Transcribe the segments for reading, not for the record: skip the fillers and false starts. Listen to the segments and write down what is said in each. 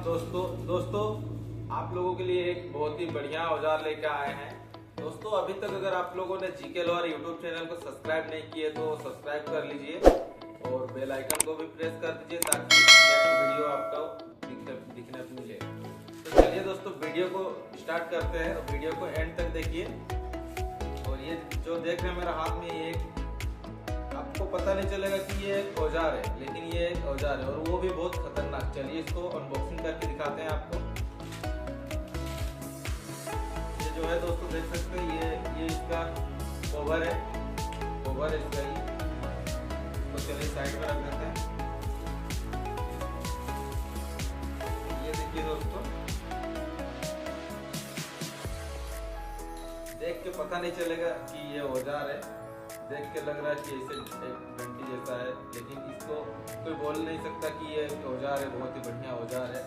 दोस्तों आप लोगों के लिए एक बहुत ही बढ़िया औजार लेकर आए हैं। दोस्तों अभी तक अगर आप लोगों ने जीके लॉर यूट्यूब चैनल को सब्सक्राइब नहीं किए तो सब्सक्राइब कर लीजिए और बेल आइकन को भी प्रेस कर दीजिए ताकि नेक्स्ट वीडियो आपको दिखने मिले। तो चलिए दोस्तों वीडियो को स्टार्ट करते हैं और वीडियो को एंड तक देखिए। और ये जो देख रहे हैं मेरा हाथ में, ये आपको पता नहीं चलेगा कि ये एक औजार है, लेकिन ये एक औजार है और वो भी बहुत खतरनाक। चलिए इसको अनबॉक्सिंग करके दिखाते हैं आपको। ये जो है दोस्तों देख सकते हैं, ये इसका कवर है इसका ही। तो चलिए साइड में रख देते हैं। ये देखिए दोस्तों, देख के पता नहीं चलेगा कि ये औजार है। देख के लग रहा है कि इसे एक घंटी जैसा है, लेकिन इसको कोई बोल नहीं सकता कि ये औजार है। बहुत ही बढ़िया औजार है।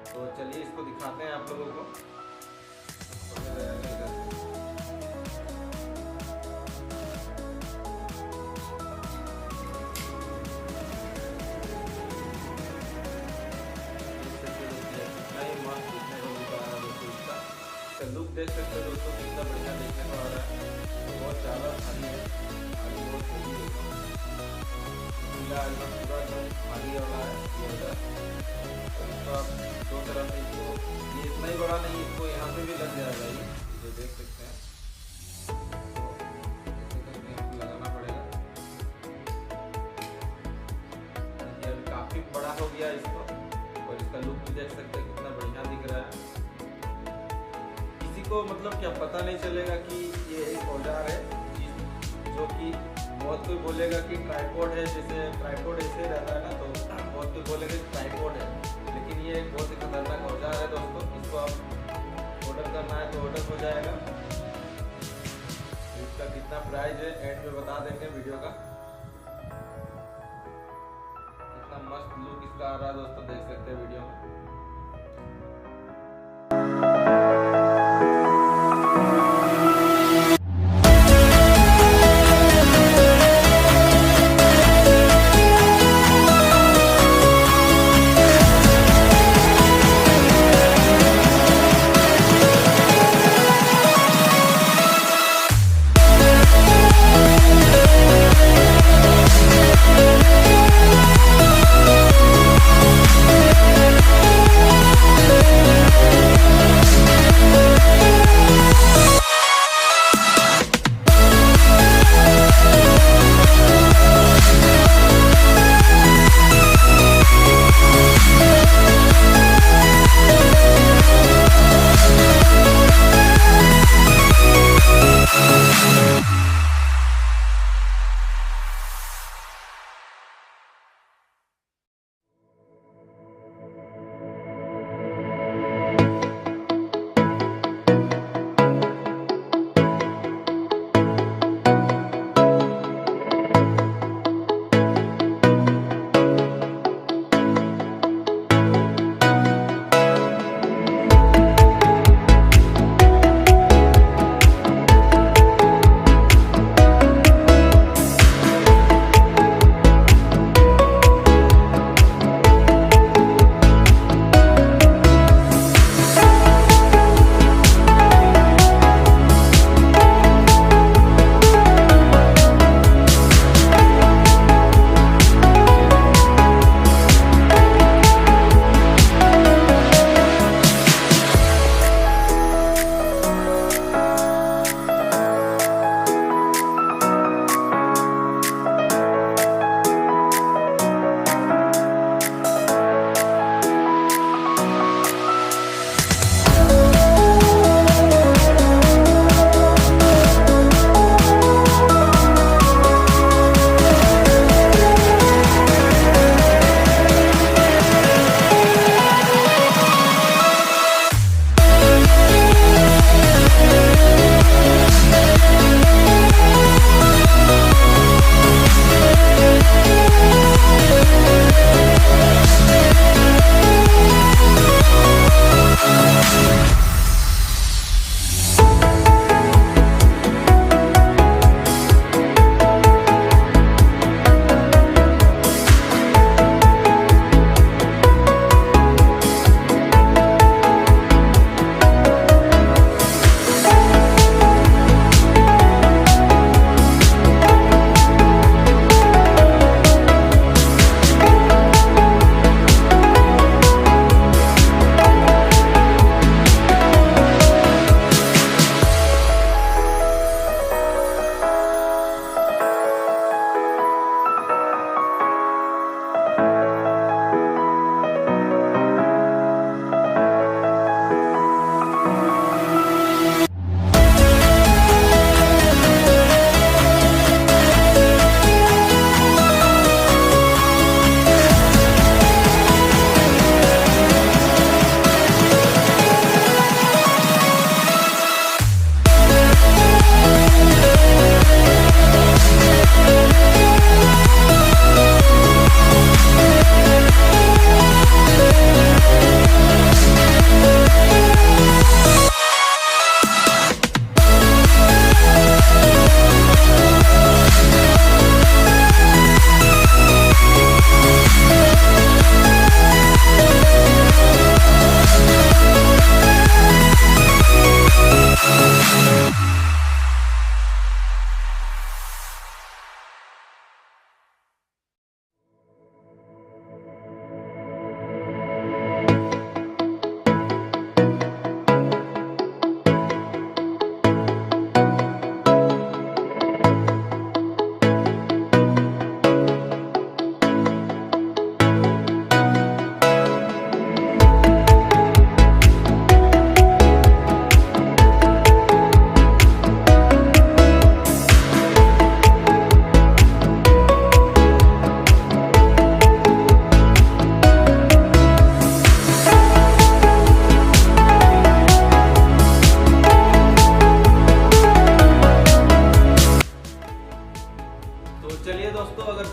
तो चलिए इसको दिखाते हैं आप लोगों को। लुक देख सकते हो दोस्तों, कितना बढ़िया देखने को आ रहा है। बहुत ज़्यादा भारी है, बहुत सही है। पूरा एकदम भारी वाला है ये औजार। इसको आप दो तरफ से, इसको ये इतना ही बड़ा नहीं, इसको यहाँ पे भी लग जाएगा। ये जो देख सकते हैं, तो ऐसे करके हमको लगाना पड़ेगा। ये अभी काफ़ी बड़ा हो गया इसको, और इसका लुक भी देख सकते हैं कितना बढ़िया दिख रहा है। को मतलब क्या पता नहीं चलेगा कि ये एक औजार है, जो कि बहुत कोई बोलेगा कि ट्राइपॉड है। जैसे ट्राइपॉड ऐसे रहता है ना, तो बहुत कोई बोलेगा कि ट्राइपॉड है, लेकिन ये एक बहुत ही खतरनाक औजार है दोस्तों। इसको आप ऑर्डर करना है तो ऑर्डर हो जाएगा। इसका कितना प्राइस है एंड में बता देंगे वीडियो का। कितना मस्त लुक इसका आ रहा है दोस्तों, देख सकते हैं वीडियो में।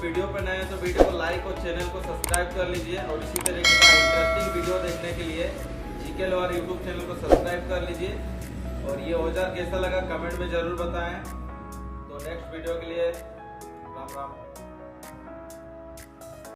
वीडियो पर नए हैं तो वीडियो को लाइक और चैनल को सब्सक्राइब कर लीजिए और इसी तरीके का इंटरेस्टिंग वीडियो देखने के लिए जीके लोहार यूट्यूब चैनल को सब्सक्राइब कर लीजिए। और ये औजार कैसा लगा कमेंट में जरूर बताएं। तो नेक्स्ट वीडियो के लिए राम राम।